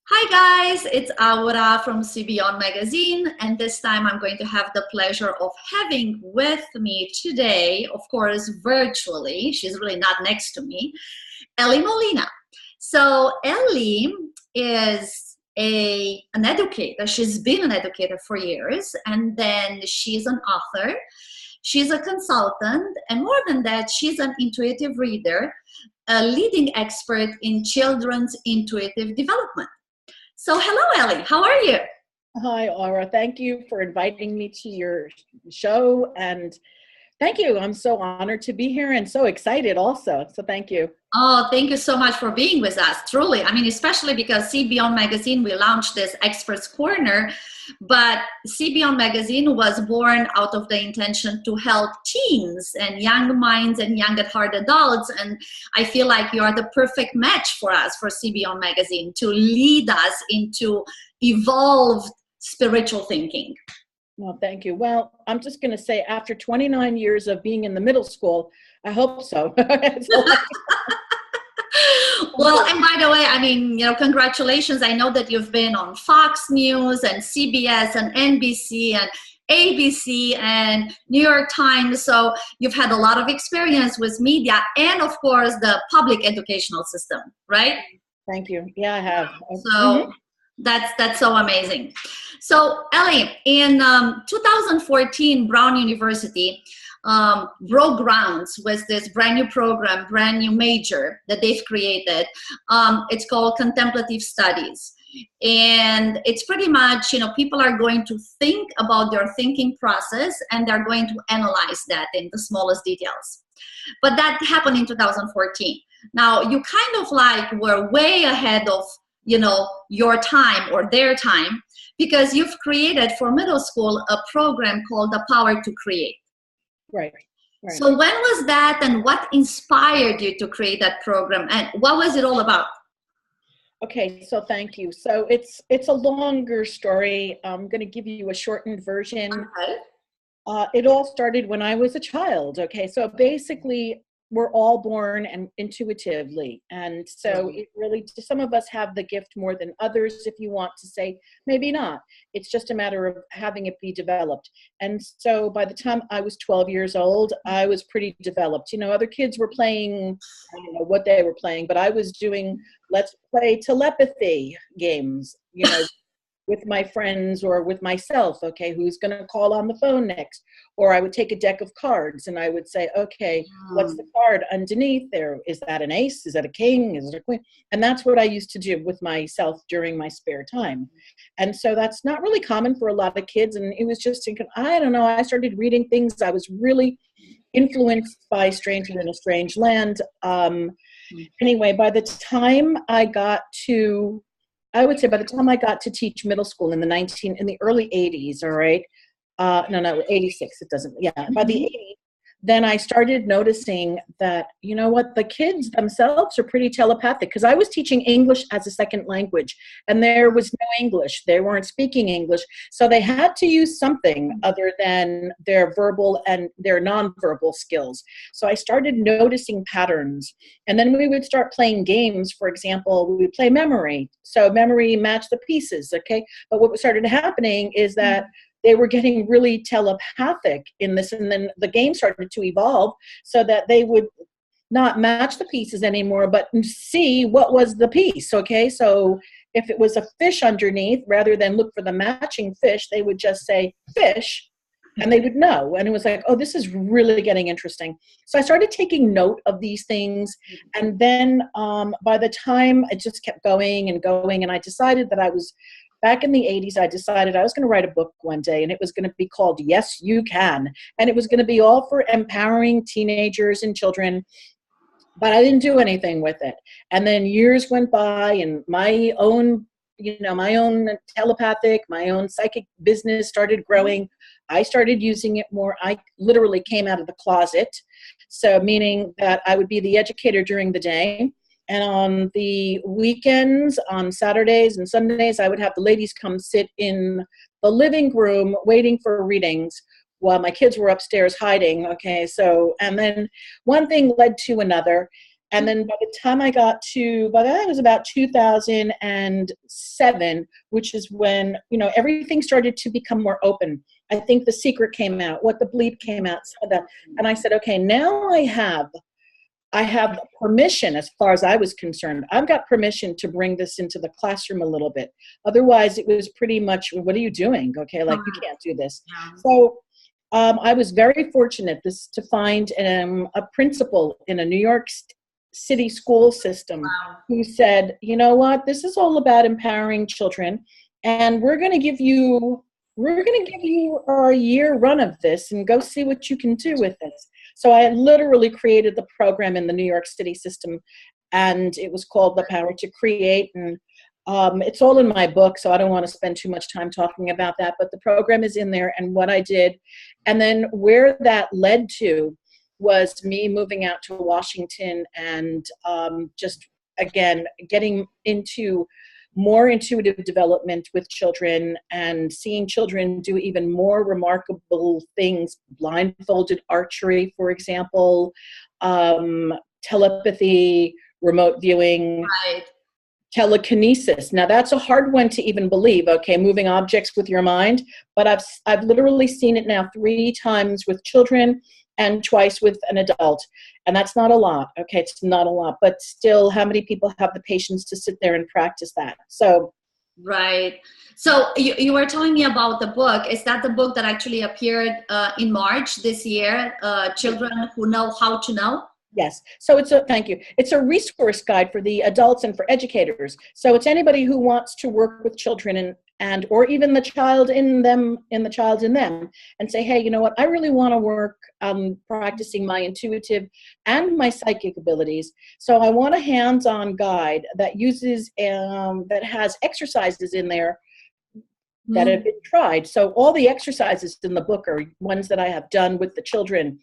Hi guys, it's Aura from See Beyond Magazine, and this time I'm going to have the pleasure of having with me today, of course, virtually, she's really not next to me, Elly Molina. So Elly is an educator. She's been an educator for years, and then she's an author. She's a consultant, and more than that, she's an intuitive reader, a leading expert in children's intuitive development. So hello, Elly. How are you? Hi, Aura. Thank you for inviting me to your show. And thank you. I'm so honored to be here and so excited also. So thank you. Oh, thank you so much for being with us. Truly. I mean, especially because See Beyond Magazine, we launched this Experts Corner, but See Beyond Magazine was born out of the intention to help teens and young minds and young at heart adults. And I feel like you are the perfect match for us, for See Beyond Magazine, to lead us into evolved spiritual thinking. Well, thank you. Well, I'm just going to say after 29 years of being in the middle school, I hope so. Well, and by the way, I mean, congratulations. I know that you've been on Fox News and CBS and NBC and ABC and New York Times. So you've had a lot of experience with media and, of course, the public educational system, right? Thank you. Yeah, I have. So that's so amazing. So Elly, in 2014, Brown University broke grounds with this brand new program, brand new major that they've created. It's called Contemplative Studies. And it's pretty much, people are going to think about their thinking process and they're going to analyze that in the smallest details. But that happened in 2014. Now, you kind of like were way ahead of your time or their time, because you've created for middle school a program called The Power to Create. Right. So when was that, and what inspired you to create that program, and what was it all about? Okay, so thank you. So it's a longer story. I'm going to give you a shortened version. Okay. It all started when I was a child. Okay, so basically we're all born and intuitively. And so it really, some of us have the gift more than others, if you want to say, maybe not. It's just a matter of having it be developed. And so by the time I was 12 years old, I was pretty developed. Other kids were playing, I don't know what they were playing, but I was doing, let's play telepathy games, with my friends or with myself, okay, who's going to call on the phone next? Or I would take a deck of cards and I would say, okay, what's the card underneath there? Is that an ace? Is that a king? Is it a queen? And that's what I used to do with myself during my spare time. And so that's not really common for a lot of kids. And it was just, I don't know, I started reading things. I was really influenced by Stranger in a Strange Land. Anyway, by the time I got to, I would say by the time I got to teach middle school in the early 80s, all right, no, 86, it doesn't, yeah, by the 80s, then I started noticing that, the kids themselves are pretty telepathic, because I was teaching English as a second language, and there was no English. They weren't speaking English, so they had to use something other than their verbal and their nonverbal skills. So I started noticing patterns, and then we would start playing games. For example, we would play memory. So memory matched the pieces, okay? But what started happening is that they were getting really telepathic in this, and then the game started to evolve so that they would not match the pieces anymore, but see what was the piece, okay? So if it was a fish underneath, rather than look for the matching fish, they would just say fish, and they would know. And it was like, oh, this is really getting interesting. So I started taking note of these things, and then by the time it just kept going and going, and I decided that back in the 80s, I decided I was going to write a book one day, and it was going to be called Yes, You Can. And it was going to be all for empowering teenagers and children, but I didn't do anything with it. And then years went by, and my own telepathic, my own psychic business started growing. I started using it more. I literally came out of the closet. So meaning that I would be the educator during the day. And on the weekends, on Saturdays and Sundays, I would have the ladies come sit in the living room waiting for readings while my kids were upstairs hiding. Okay, so, and then one thing led to another. And then by the time I got to, by that it was about 2007, which is when, you know, everything started to become more open. I think The Secret came out, What the Bleep came out, some of that. And I said, okay, now I have permission, as far as I was concerned. I've got permission to bring this into the classroom a little bit. Otherwise, it was pretty much, what are you doing? Okay, like, you can't do this. So I was very fortunate to find a principal in a New York City school system who said, you know what, this is all about empowering children, and we're going to give you a year run of this and go see what you can do with this. So I literally created the program in the New York City system, and it was called The Power to Create. And it's all in my book, so I don't want to spend too much time talking about that, but the program is in there and what I did. And then where that led to was me moving out to Washington and just, again, getting into more intuitive development with children and seeing children do even more remarkable things, blindfolded archery, for example, telepathy, remote viewing, telekinesis. Now that's a hard one to even believe, okay, moving objects with your mind, but I've literally seen it now 3 times with children and twice with an adult. And that's not a lot, okay? It's not a lot, but still, how many people have the patience to sit there and practice that? So. Right. So you were telling me about the book. Is that the book that actually appeared in March this year, Children Who Know How to Know? Yes. So thank you. It's a resource guide for the adults and for educators. So it's anybody who wants to work with children and or even the child in them, and say, hey, you know what, I really want to work practicing my intuitive and my psychic abilities. So I want a hands-on guide that uses, that has exercises in there that have been tried. So all the exercises in the book are ones that I have done with the children,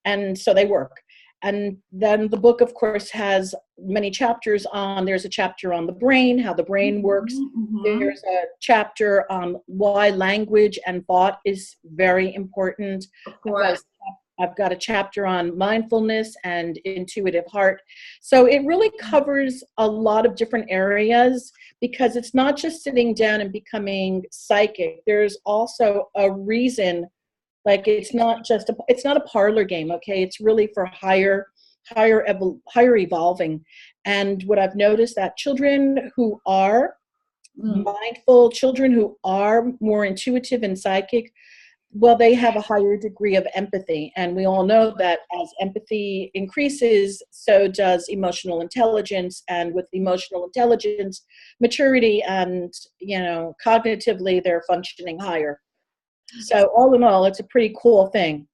and so they work. And then the book, of course, has many chapters on, there's a chapter on the brain, how the brain works. There's a chapter on why language and thought is very important. Of course. I've got a chapter on mindfulness and intuitive heart. So it really covers a lot of different areas, because it's not just sitting down and becoming psychic. There's also a reason. Like, it's not a parlor game, okay? It's really for higher evolving. And what I've noticed, that children who are mindful, children who are more intuitive and psychic, well, they have a higher degree of empathy. And we all know that as empathy increases, so does emotional intelligence. And with emotional intelligence, maturity, and, you know, cognitively, they're functioning higher. So all in all, it's a pretty cool thing.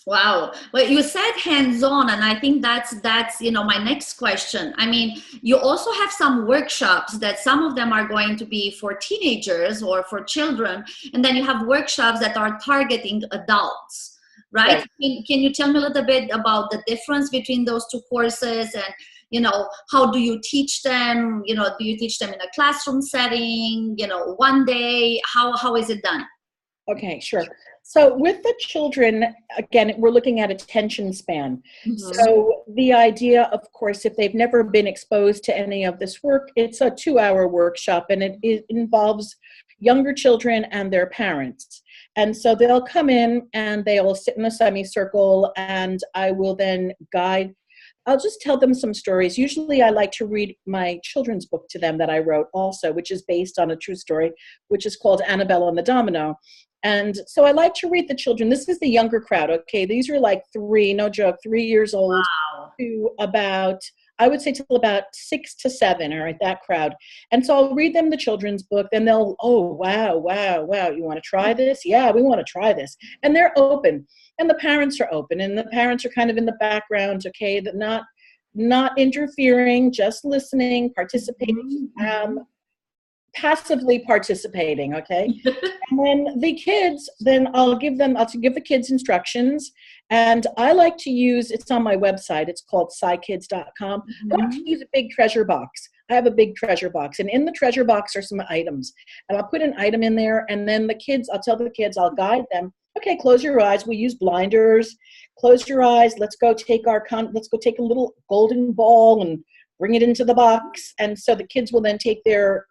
Wow. Well, you said hands-on, and I think that's you know, my next question. I mean, you also have some workshops that some of them are going to be for teenagers or for children, and then you have workshops that are targeting adults, right? Can you tell me a little bit about the difference between those 2 courses, and, you know, how do you teach them? You know, do you teach them in a classroom setting, you know, one day? How is it done? Okay, sure. So with the children, again, we're looking at attention span. So the idea, of course, if they've never been exposed to any of this work, it's a 2-hour workshop, and it involves younger children and their parents. And so they'll come in and they'll sit in a semicircle, and I will then guide. I'll just tell them some stories. Usually I like to read my children's book to them that I wrote also, which is based on a true story, which is called Annabelle and the Domino. And so I like to read the children. This is the younger crowd, okay? These are like 3, no joke, 3 years old to about, I would say, till about 6 to 7, all right, that crowd. And so I'll read them the children's book, then they'll, oh, wow, you want to try this? Yeah, we want to try this. And they're open, and the parents are open, and the parents are kind of in the background, okay, that not interfering, just listening, participating, passively participating, okay? And then the kids, I'll give the kids instructions, and I like to use, it's on my website, it's called psykids.com. I like to use a big treasure box. I have a big treasure box, and in the treasure box are some items, and I'll put an item in there, and then I'll tell the kids, I'll guide them Okay, close your eyes. We use blinders. Close your eyes. Let's go take a little golden ball and bring it into the box. And so the kids will then take their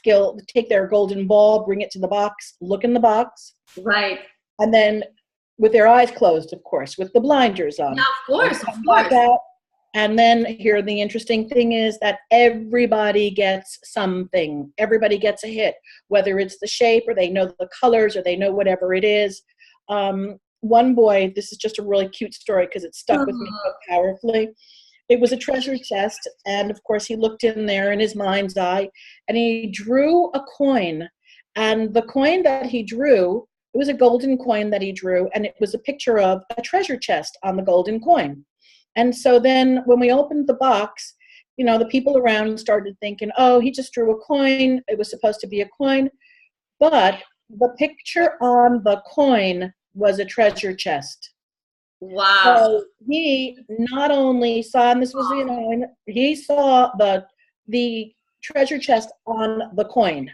golden ball, bring it to the box, look in the box. Right. And then with their eyes closed, of course, with the blinders on. Yeah, of course, of Back course. out. And then here, the interesting thing is that everybody gets something. Everybody gets a hit, whether it's the shape or they know the colors or they know whatever it is. One boy, this is just a really cute story because it stuck with me so powerfully. It was a treasure chest, and of course he looked in there in his mind's eye, and he drew a coin. And the coin that he drew, it was a golden coin that he drew, and it was a picture of a treasure chest on the golden coin. And so then when we opened the box, you know, the people around started thinking, oh, he just drew a coin. It was supposed to be a coin. But the picture on the coin was a treasure chest. Wow. So he not only saw, and this was, you know, he saw the treasure chest on the coin.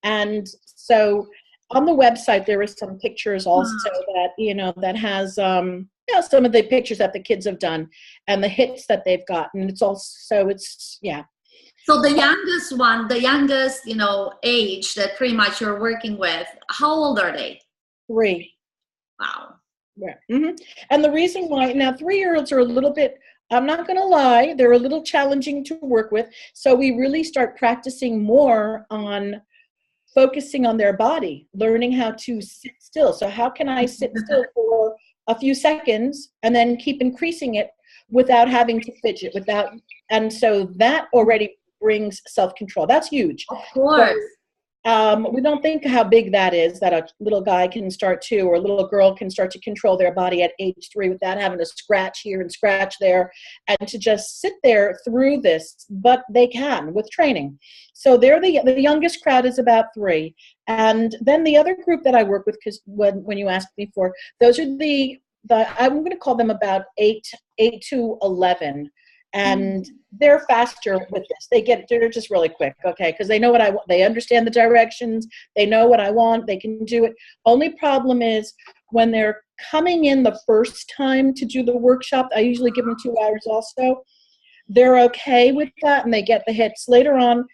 And so on the website, there is some pictures also that, you know, that has, you know, some of the pictures that the kids have done and the hits that they've gotten. It's also, yeah. So the youngest one, the youngest, you know, age that pretty much you're working with, how old are they? 3. Wow. Yeah. Mm-hmm. And the reason why, now 3-year-olds are a little bit, I'm not going to lie, they're a little challenging to work with. So we really start practicing more on focusing on their body, learning how to sit still. So how can I sit still for a few seconds and then keep increasing it without having to fidget, and so that already brings self-control. That's huge. Of course. So, we don't think how big that is, that a little guy can start to, or a little girl can start to control their body at age 3 without having to scratch here and scratch there and to just sit there through this, but they can with training. So they're the youngest crowd is about 3. And then the other group that I work with, because when you asked me for, those are the I'm going to call them about 8 to 11. And they're faster with this. They're just really quick, okay? Because they know what I want. They understand the directions. They know what I want. They can do it. Only problem is when they're coming in the first time to do the workshop, I usually give them 2 hours also. They're okay with that, and they get the hits. Later on,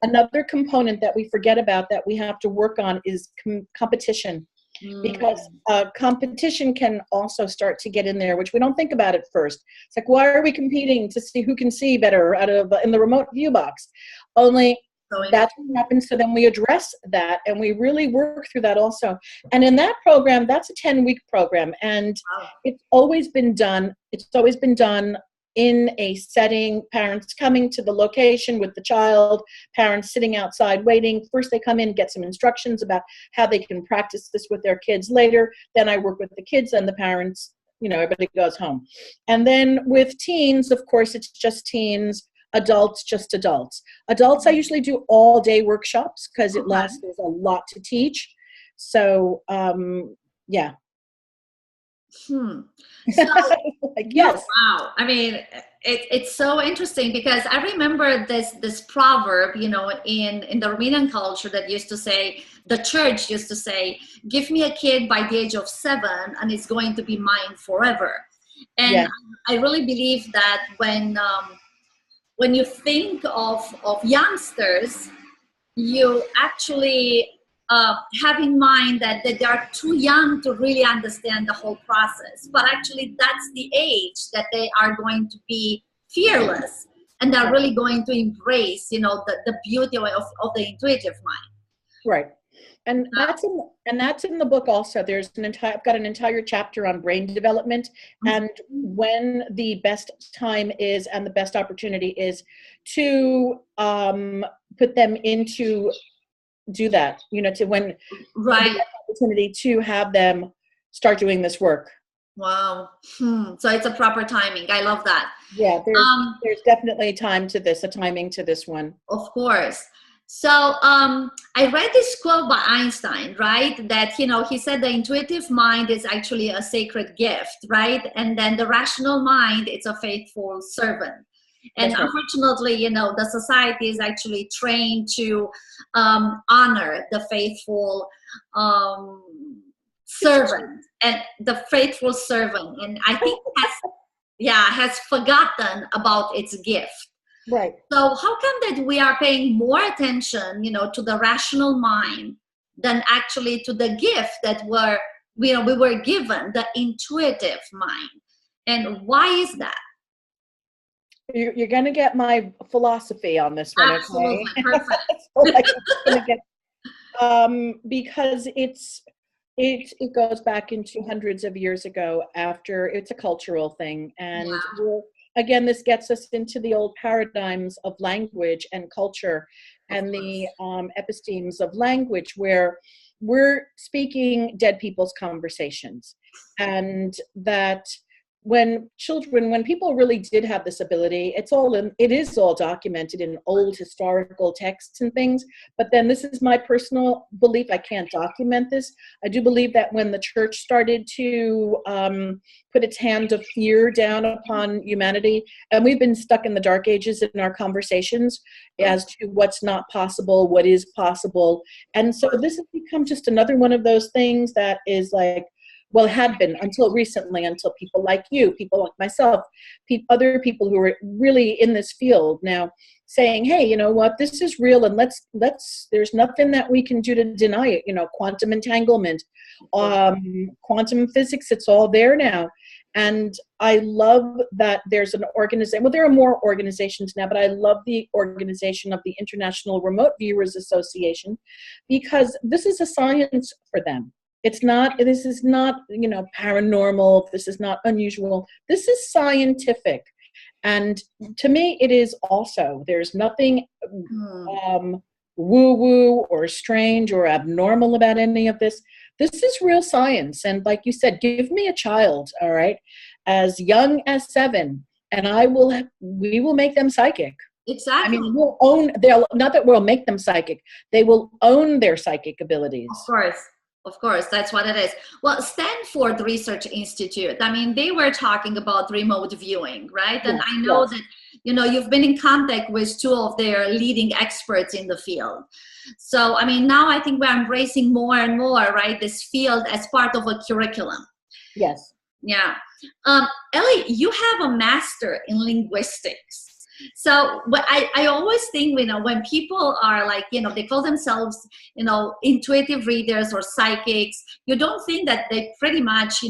another component that we forget about that we have to work on is competition. Because competition can also start to get in there, which we don't think about at first. It's like, why are we competing to see who can see better in the remote view box? Only that's what happens. So then we address that, and we really work through that also. And in that program, that's a 10-week program, and it's always been done. It's always been done in a setting, parents coming to the location with the child, parents sitting outside waiting. First they come in, get some instructions about how they can practice this with their kids later. Then I work with the kids and the parents, you know, everybody goes home. And then with teens, of course, it's just teens, adults, just adults. Adults, I usually do all day workshops because there's a lot to teach. So, yeah. So, yes. Wow. I mean, it's so interesting because I remember this proverb, you know, in the Romanian culture that used to say, the church used to say, give me a kid by the age of 7 and it's going to be mine forever. And I really believe that when you think of youngsters, you actually have in mind that they are too young to really understand the whole process. But actually, that's the age that they are going to be fearless and they're really going to embrace, you know, the beauty of the intuitive mind. Right. And that's in the book also. I've got an entire chapter on brain development and when the best time is and the best opportunity is to put them into do that, you know, to when the opportunity to have them start doing this work. Wow. So it's a proper timing. I love that. Yeah, there's definitely a timing to this one. Of course. So I read this quote by Einstein, right? That, you know, he said the intuitive mind is actually a sacred gift, right? And then the rational mind, it's a faithful servant. And unfortunately, you know, the society is actually trained to honor the faithful servant and the faithful servant. And I think has forgotten about its gift. Right. So how come that we are paying more attention, to the rational mind than actually to the gift that we were given, the intuitive mind? And why is that? You're going to get my philosophy on this one, Absolutely. okay? Perfect. So, like, I'm gonna get, because it goes back into hundreds of years ago. After it's a cultural thing, and again, this gets us into the old paradigms of language and culture, and the epistemes of language, where we're speaking dead people's conversations, and that when people really did have this ability, it is all documented in old historical texts and things. But then this is my personal belief. I can't document this. I do believe that when the church started to put its hand of fear down upon humanity, and we've been stuck in the dark ages in our conversations as to what's not possible, what is possible. And so this has become just another one of those things that is like, well, it had been until recently, until people like you, people like myself, other people who are really in this field now saying, hey, you know what, this is real, and there's nothing that we can do to deny it. Quantum entanglement, quantum physics, it's all there now. And I love that there's an organization, well, there are more organizations now, but I love the organization of the International Remote Viewers Association, because this is a science for them. This is not, paranormal. This is not unusual. This is scientific. And to me, it is also. There's nothing woo-woo or strange or abnormal about any of this. This is real science. And like you said, give me a child, all right, as young as 7, and we will make them psychic. Exactly. I mean, not that we'll make them psychic. They will own their psychic abilities. Of course, that's what it is. Well, Stanford Research Institute, I mean, they were talking about remote viewing, right? And I know that, you've been in contact with 2 of their leading experts in the field. So, I mean, now I think we're embracing more and more, right, this field as part of a curriculum. Yes. Yeah. Elly, you have a master in linguistics. So I always think, when people are like, they call themselves, intuitive readers or psychics, you don't think that they pretty much,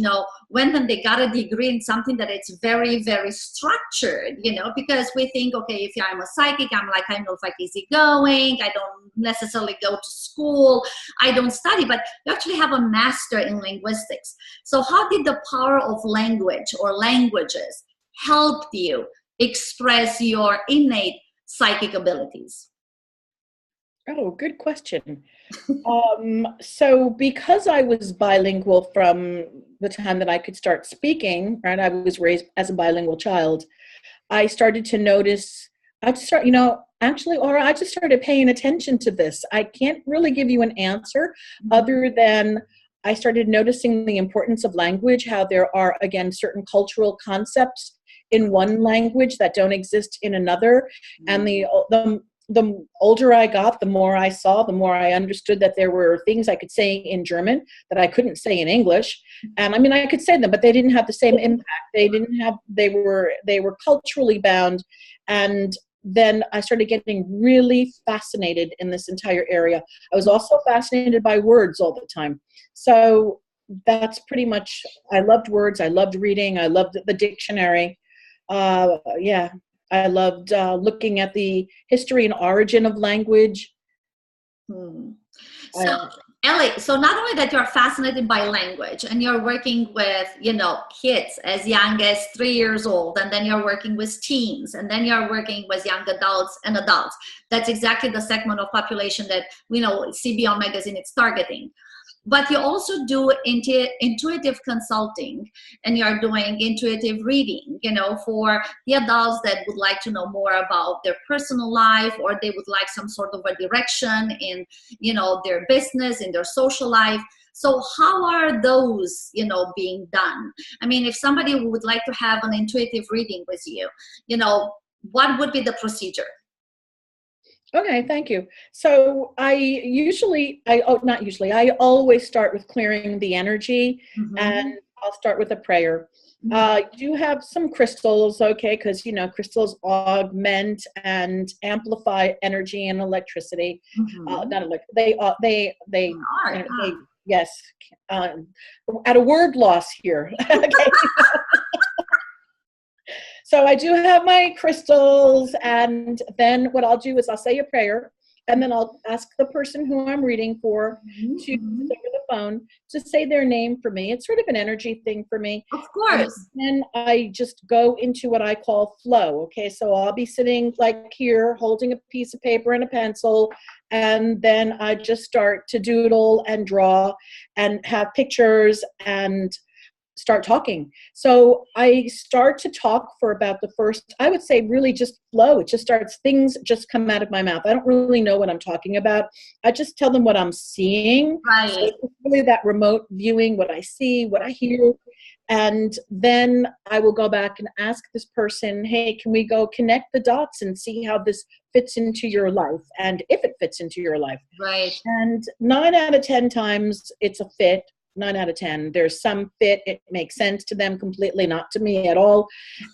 went and they got a degree in something that it's very, very structured, because we think, okay, if I'm a psychic, I'm kind of like easygoing. I don't necessarily go to school. I don't study, but you actually have a master in linguistics. So how did the power of language or languages help you express your innate psychic abilities? Oh, good question. So because I was bilingual from the time that I could start speaking, right, I was raised as a bilingual child, I started to notice, I just started paying attention to this. I can't really give you an answer other than I started noticing the importance of language, how there are, again, certain cultural concepts in one language that don't exist in another. And the older I got, the more I saw, the more I understood that there were things I could say in German that I couldn't say in English. And I mean, I could say them, but they didn't have the same impact. They were culturally bound. And then I started getting really fascinated in this entire area. I was also fascinated by words all the time. So that's pretty much, I loved words. I loved reading. I loved the dictionary. I loved looking at the history and origin of language. So, Elly, so not only that you're fascinated by language and you're working with, kids as young as 3 years old, and then you're working with teens, and then you're working with young adults and adults. That's exactly the segment of population that, CBO magazine is targeting. But you also do intuitive consulting, and you're doing intuitive reading, for the adults that would like to know more about their personal life, or they would like some sort of a direction in, their business, in their social life. So how are those, being done? I mean, if somebody would like to have an intuitive reading with you, what would be the procedure? Okay, thank you. So not usually, I always start with clearing the energy, and Mm-hmm. I'll start with a prayer. Mm-hmm. I do have some crystals, okay, because crystals augment and amplify energy and electricity. Mm-hmm. Not elect, they, Art, they, huh? yes. Um, at a word loss here. Okay. So I do have my crystals, and then what I'll do is I'll say a prayer, and then I'll ask the person who I'm reading for to Mm-hmm. over the phone to say their name for me. It's sort of an energy thing for me. Of And course. then I just go into what I call flow. Okay, so I'll be sitting like here, holding a piece of paper and a pencil, and then I just start to doodle and draw and have pictures and start talking. So I start to talk for about the first, I would say really just flow. It just starts, things just come out of my mouth. I don't really know what I'm talking about. I just tell them what I'm seeing. So Right. it's really that remote viewing, what I see, what I hear. And then I will go back and ask this person, hey, can we go connect the dots and see how this fits into your life and if it fits into your life? Right. And 9 out of 10 times it's a fit. 9 out of 10. There's some fit. It makes sense to them completely, not to me at all.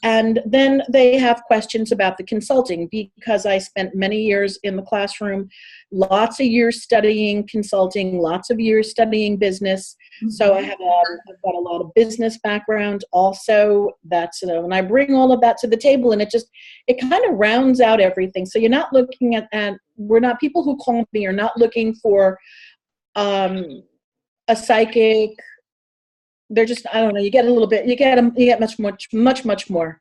And then they have questions about the consulting because I spent many years in the classroom, lots of years studying consulting, lots of years studying business. So I Mm-hmm. have I've got a lot of business background also. That's when I bring all of that to the table, and it kind of rounds out everything. So you're not looking at we're not, people who call me are not looking for um, a psychic. They're just, I don't know, you get a little bit, you get much more.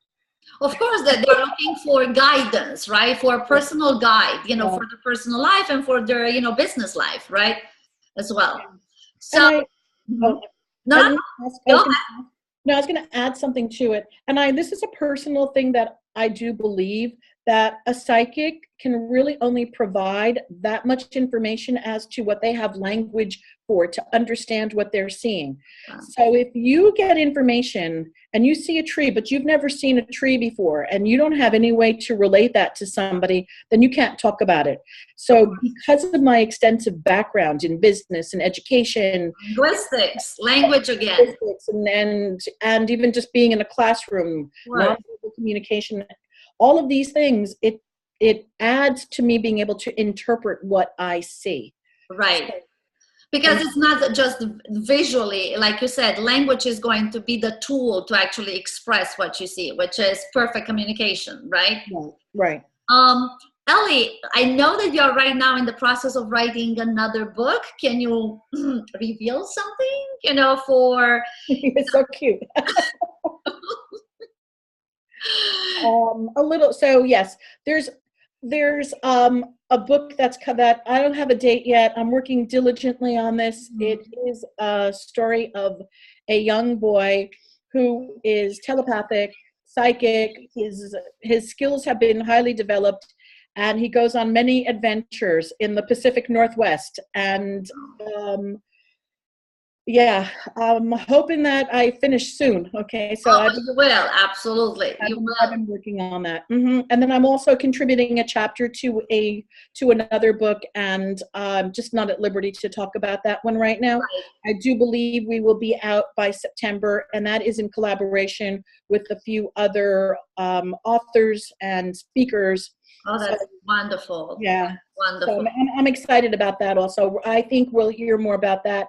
Of course, that they're looking for guidance, right? For a personal guide, Yeah. for the personal life and for their, business life, right? As well. And So, mhm. oh, No, I no, was I go was ahead. going to, no, I was going to add something to it. And this is a personal thing that I do believe that a psychic can really only provide that much information as to what they have language for to understand what they're seeing. So if you get information and you see a tree, but you've never seen a tree before, and you don't have any way to relate that to somebody, then you can't talk about it. So because of my extensive background in business and education, Linguistics, language again. and even just being in a classroom, Right. nonverbal communication, all of these things, it adds to me being able to interpret what I see. Right. So, Because and it's not just visually, like you said, language is going to be the tool to actually express what you see, which is perfect communication, right? right. Um, Elly, I know that you're right now in the process of writing another book. Can you reveal something, for It's so cute. A little. So yes, there's a book that I don't have a date yet. I'm working diligently on this. It is a story of a young boy who is telepathic, psychic. His skills have been highly developed, and he goes on many adventures in the Pacific Northwest. And yeah, I'm hoping that I finish soon. Okay, so Oh, you will, absolutely. You I've will. been working on that. And then I'm also contributing a chapter to another book, and I'm just not at liberty to talk about that one right now. I do believe we will be out by September, and that is in collaboration with a few other authors and speakers. Oh, So, that's wonderful. yeah. So Wonderful. I'm excited about that also. I think we'll hear more about that.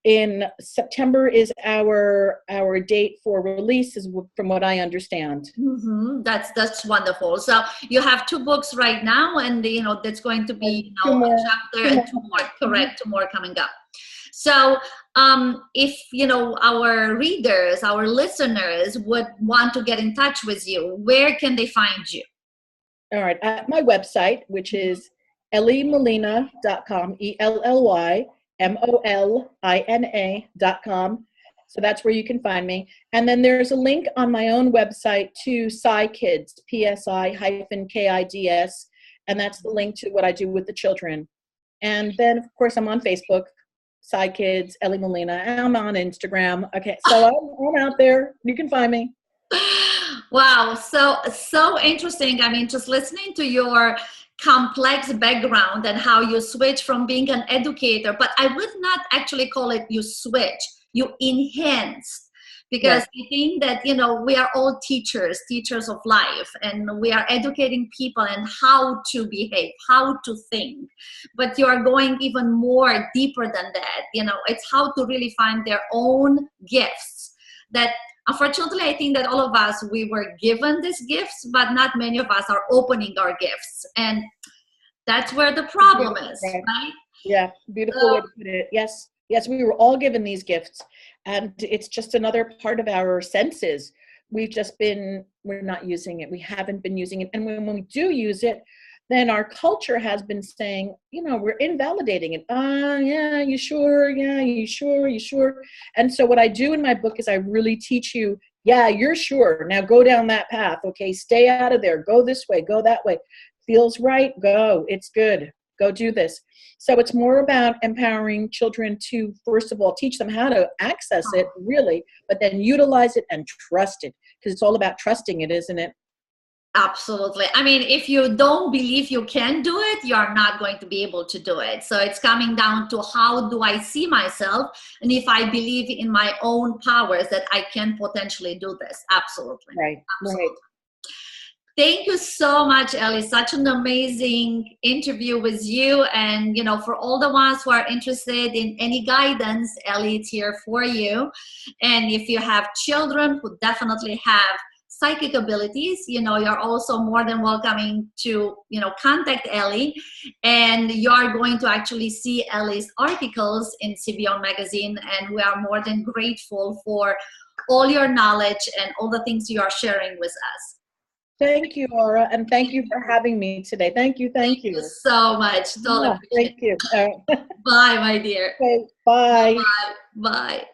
In September is our date for release, is from what I understand. That's wonderful. So you have two books right now, and that's going to And be two a more. chapter and two more. Correct, two more coming up. So if our readers, our listeners would want to get in touch with you, where can they find you? All right, at my website, which is ellymolina.com, ELLYMOLINA.com. So that's where you can find me. And then there's a link on my own website to Psy Kids, PSI-KIDS, and that's the link to what I do with the children. And then, of course, I'm on Facebook, Psy Kids, Elly Molina. I'm on Instagram. Okay, so I'm out there. You can find me. Wow, so interesting. I mean, just listening to your complex background and how you switch from being an educator, but I would not actually call it you switch, you enhance. Because Right. I think that, you know, we are all teachers, teachers of life, and we are educating people and how to behave, how to think. But you are going even more deeper than that. You know, it's how to really find their own gifts that unfortunately, I think that all of us, we were given these gifts, but not many of us are opening our gifts. And that's where the problem is, Right. right? Yeah, beautiful So, way to put it. Yes, yes, we were all given these gifts, and it's just another part of our senses. We're not using it. We haven't been using it. And when we do use it, then our culture has been saying, we're invalidating it. Yeah, you sure? Yeah, you sure? You sure? And so what I do in my book is I really teach you, yeah, you're sure. Now go down that path. Okay, stay out of there. Go this way. Go that way. Feels right. Go. It's good. Go do this. So it's more about empowering children to, first of all, teach them how to access it, really, but then utilize it and trust it, because it's all about trusting it, isn't it? absolutely. I mean, if you don't believe you can do it, you are not going to be able to do it. So it's coming down to how do I see myself, and if I believe in my own powers that I can potentially do this. Absolutely. Right, Absolutely. right. Thank you so much, Elly. Such an amazing interview with you. And, you know, for all the ones who are interested in any guidance, Elly is here for you. And if you have children who definitely have psychic abilities, you know, you're also more than welcoming to, you know, contact Elly. And you're going to actually see Elly's articles in CBO magazine. And we are more than grateful for all your knowledge and all the things you are sharing with us. Thank you, Aura, and thank you for having me today. Thank you, thank you. So much. Totally appreciate Thank you. it. Bye, my dear. Okay, bye. Bye. Bye.